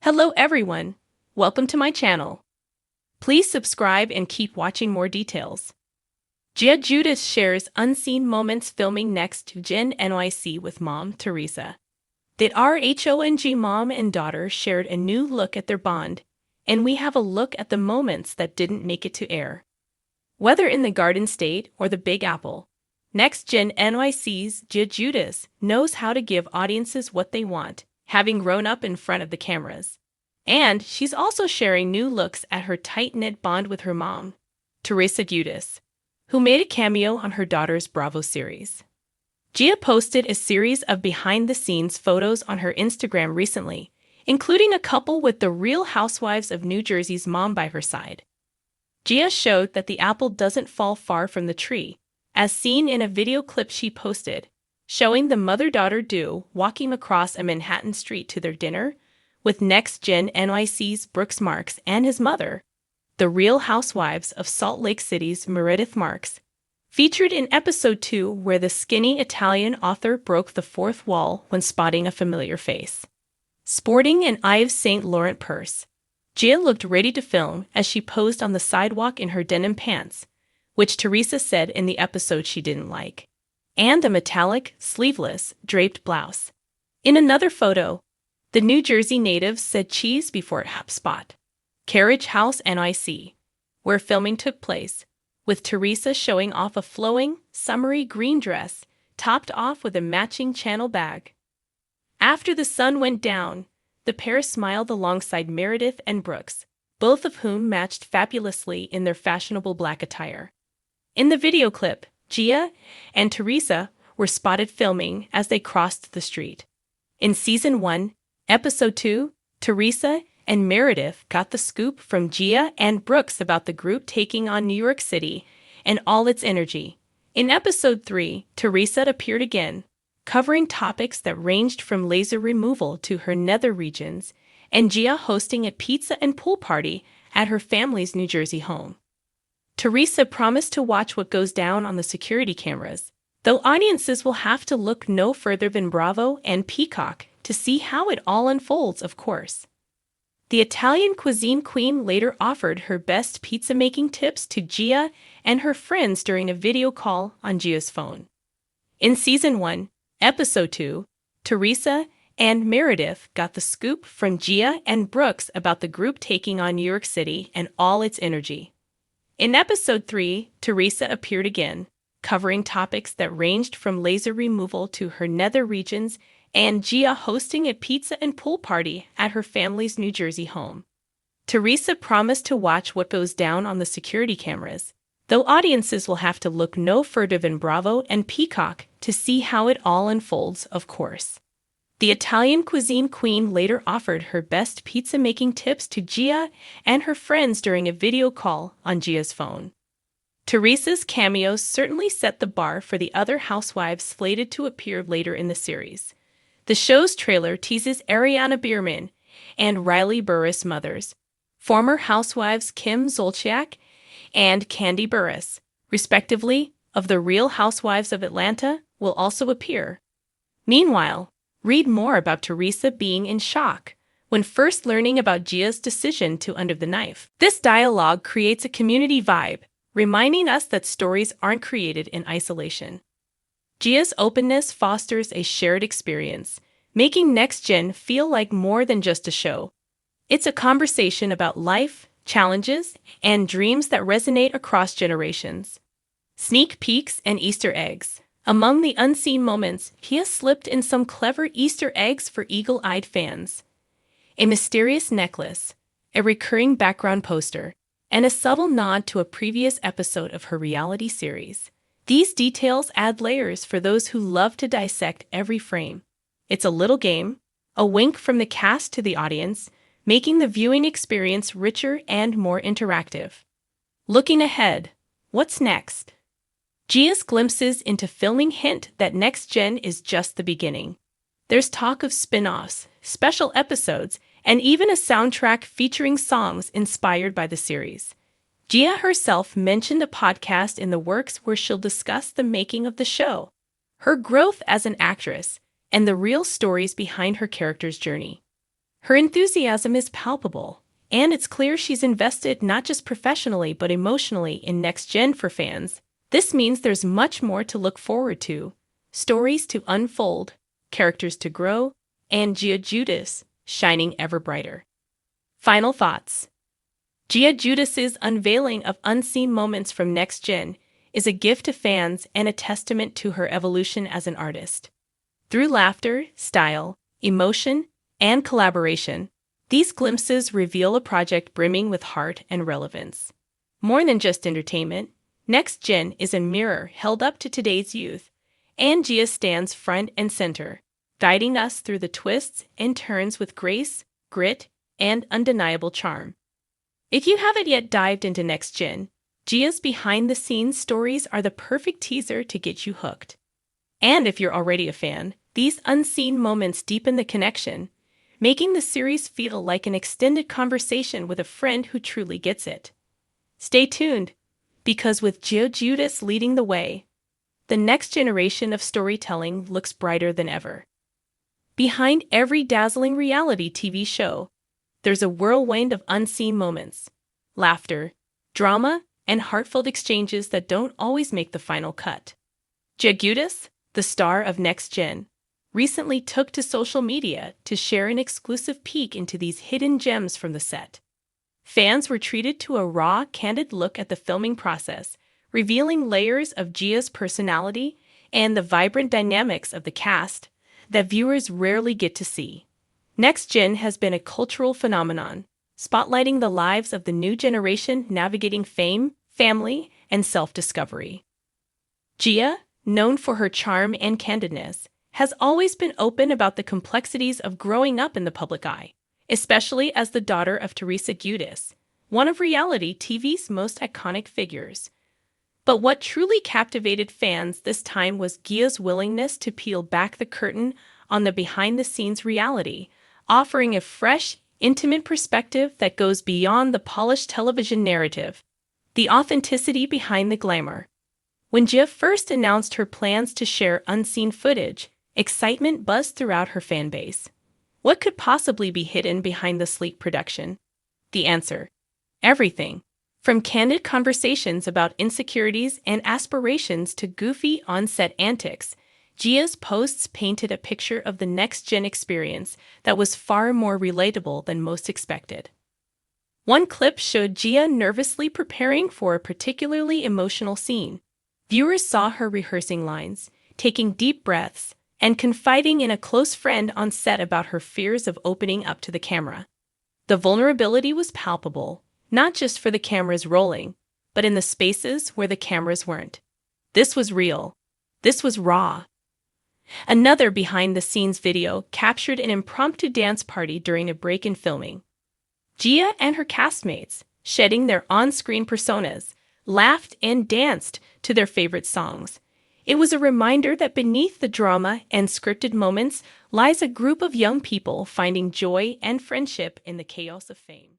Hello everyone, welcome to my channel. Please subscribe and keep watching more details. Giudice shares unseen moments filming next to NYC with mom, Teresa. The RHONG mom and daughter shared a new look at their bond, and we have a look at the moments that didn't make it to air. Whether in the Garden State or the Big Apple, Next Gen NYC's Giudice knows how to give audiences what they want, having grown up in front of the cameras. And she's also sharing new looks at her tight-knit bond with her mom, Teresa Giudice, who made a cameo on her daughter's Bravo series. Gia posted a series of behind-the-scenes photos on her Instagram recently, including a couple with the Real Housewives of New Jersey's mom by her side. Gia showed that the apple doesn't fall far from the tree, as seen in a video clip she posted, showing the mother-daughter duo walking across a Manhattan street to their dinner, with Next Gen NYC's Brooks Marks and his mother, the Real Housewives of Salt Lake City's Meredith Marks, featured in episode 2 where the skinny Italian author broke the fourth wall when spotting a familiar face. Sporting an Yves Saint Laurent purse, Gia looked ready to film as she posed on the sidewalk in her denim pants, which Teresa said in the episode she didn't like, and a metallic, sleeveless, draped blouse. In another photo, the New Jersey native said cheese before a HubSpot. Carriage House NYC, where filming took place, with Teresa showing off a flowing, summery green dress, topped off with a matching Channel bag. After the sun went down, the pair smiled alongside Meredith and Brooks, both of whom matched fabulously in their fashionable black attire. In the video clip, Gia and Teresa were spotted filming as they crossed the street. In Season 1, Episode 2, Teresa and Meredith got the scoop from Gia and Brooks about the group taking on New York City and all its energy. In Episode 3, Teresa appeared again, covering topics that ranged from laser removal to her nether regions, and Gia hosting a pizza and pool party at her family's New Jersey home. Teresa promised to watch what goes down on the security cameras, though audiences will have to look no further than Bravo and Peacock to see how it all unfolds, of course. The Italian cuisine queen later offered her best pizza-making tips to Gia and her friends during a video call on Gia's phone. In Season 1, Episode 2, Teresa and Meredith got the scoop from Gia and Brooks about the group taking on New York City and all its energy. In Episode 3, Teresa appeared again, covering topics that ranged from laser removal to her nether regions, and Gia hosting a pizza and pool party at her family's New Jersey home. Teresa promised to watch what goes down on the security cameras, though audiences will have to look no further than Bravo and Peacock to see how it all unfolds, of course. The Italian cuisine queen later offered her best pizza-making tips to Gia and her friends during a video call on Gia's phone. Teresa's cameos certainly set the bar for the other housewives slated to appear later in the series. The show's trailer teases Ariana Bierman and Riley Burruss mothers, former housewives Kim Zolciak and Kandi Burruss, respectively, of the Real Housewives of Atlanta, will also appear. Meanwhile, read more about Teresa being in shock when first learning about Gia's decision to under the knife. This dialogue creates a community vibe, reminding us that stories aren't created in isolation. Gia's openness fosters a shared experience, making Next Gen feel like more than just a show. It's a conversation about life, challenges, and dreams that resonate across generations. Sneak peeks and Easter eggs. Among the unseen moments, Gia slipped in some clever Easter eggs for eagle-eyed fans. A mysterious necklace, a recurring background poster, and a subtle nod to a previous episode of her reality series. These details add layers for those who love to dissect every frame. It's a little game, a wink from the cast to the audience, making the viewing experience richer and more interactive. Looking ahead, what's next? Gia's glimpses into filming hint that Next Gen is just the beginning. There's talk of spin-offs, special episodes, and even a soundtrack featuring songs inspired by the series. Gia herself mentioned a podcast in the works where she'll discuss the making of the show, her growth as an actress, and the real stories behind her character's journey. Her enthusiasm is palpable, and it's clear she's invested not just professionally but emotionally in Next Gen for fans. This means there's much more to look forward to, stories to unfold, characters to grow, and Giudice shining ever brighter. Final thoughts. Giudice's unveiling of unseen moments from Next Gen is a gift to fans and a testament to her evolution as an artist. Through laughter, style, emotion, and collaboration, these glimpses reveal a project brimming with heart and relevance. More than just entertainment, Next Gen is a mirror held up to today's youth, and Gia stands front and center, guiding us through the twists and turns with grace, grit, and undeniable charm. If you haven't yet dived into Next Gen, Gia's behind-the-scenes stories are the perfect teaser to get you hooked. And if you're already a fan, these unseen moments deepen the connection, making the series feel like an extended conversation with a friend who truly gets it. Stay tuned, because with Giudice leading the way, the next generation of storytelling looks brighter than ever. Behind every dazzling reality TV show, there's a whirlwind of unseen moments, laughter, drama, and heartfelt exchanges that don't always make the final cut. Giudice, the star of Next Gen, recently took to social media to share an exclusive peek into these hidden gems from the set. Fans were treated to a raw, candid look at the filming process, revealing layers of Gia's personality and the vibrant dynamics of the cast that viewers rarely get to see. Next Gen has been a cultural phenomenon, spotlighting the lives of the new generation navigating fame, family, and self-discovery. Gia, known for her charm and candidness, has always been open about the complexities of growing up in the public eye, especially as the daughter of Teresa Giudice, one of reality TV's most iconic figures. But what truly captivated fans this time was Gia's willingness to peel back the curtain on the behind-the-scenes reality, offering a fresh, intimate perspective that goes beyond the polished television narrative, the authenticity behind the glamour. When Gia first announced her plans to share unseen footage, excitement buzzed throughout her fanbase. What could possibly be hidden behind the sleek production? The answer: everything. From candid conversations about insecurities and aspirations to goofy on-set antics, Gia's posts painted a picture of the Next Gen experience that was far more relatable than most expected. One clip showed Gia nervously preparing for a particularly emotional scene. Viewers saw her rehearsing lines, taking deep breaths, and confiding in a close friend on set about her fears of opening up to the camera. The vulnerability was palpable, not just for the cameras rolling, but in the spaces where the cameras weren't. This was real. This was raw. Another behind-the-scenes video captured an impromptu dance party during a break in filming. Gia and her castmates, shedding their on-screen personas, laughed and danced to their favorite songs. It was a reminder that beneath the drama and scripted moments lies a group of young people finding joy and friendship in the chaos of fame.